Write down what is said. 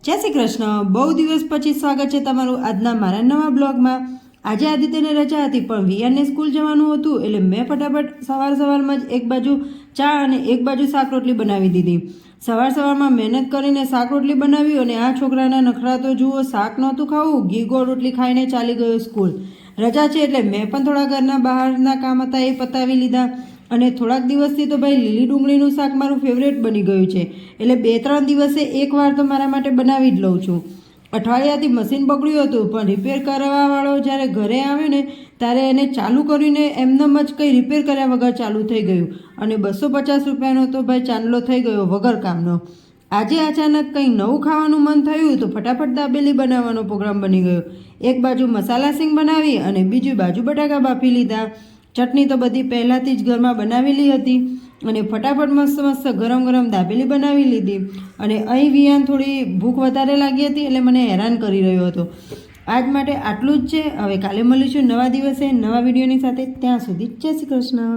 જય શ્રી કૃષ્ણ। બહુ દિવસ પછી સ્વાગત છે તમારું આજના મારા નવા બ્લોગમાં। આજે આદિત્યને રજા હતી પણ વિયાનને સ્કૂલ જવાનું હતું એટલે મેં ફટાફટ સવારમાં જ એક બાજુ ચા અને એક બાજુ શાક રોટલી બનાવી દીધી। સવારમાં મહેનત કરીને શાક રોટલી બનાવી અને આ છોકરાના નખરા તો જુઓ, શાક નહોતું ખાવું, ઘી ગોળ રોટલી ખાઈને ચાલી ગયો સ્કૂલ। રજા છે એટલે મેં પણ થોડા ઘરના બહારના કામ હતા એ પતાવી લીધા અને થોડાક દિવસથી તો ભાઈ લીલી ડુંગળીનું શાક મારું ફેવરેટ બની ગયું છે એટલે 2-3 દિવસે એકવાર તો મારા માટે બનાવી જ લઉં છું। અઠવાડિયાથી મશીન બગડ્યું હતું પણ રિપેર કરવાવાળો જ્યારે ઘરે આવે ને ત્યારે એને ચાલુ કરીને એમનેમ જ કંઈ રિપેર કર્યા વગર ચાલુ થઈ ગયું અને 250 રૂપિયાનો તો ભાઈ ચાંદલો થઈ ગયો વગર કામનો। આજે અચાનક કંઈ નવું ખાવાનું મન થયું તો ફટાફટ દાબેલી બનાવવાનો પ્રોગ્રામ બની ગયો। એક બાજુ મસાલા સિંગ બનાવી અને બીજી બાજુ બટાકા બાફી લીધા। ચટણી તો બધી પહેલાંથી જ ઘરમાં બનાવેલી હતી અને ફટાફટ મસ્ત ગરમ દાબેલી બનાવી લીધી અને અહીં વિયાન થોડી ભૂખ વધારે લાગી હતી એટલે મને હેરાન કરી રહ્યો હતો। આજ માટે આટલું જ છે। હવે કાલે મળીશું નવા દિવસે નવા વિડીયોની સાથે। ત્યાં સુધી જય શ્રી કૃષ્ણ।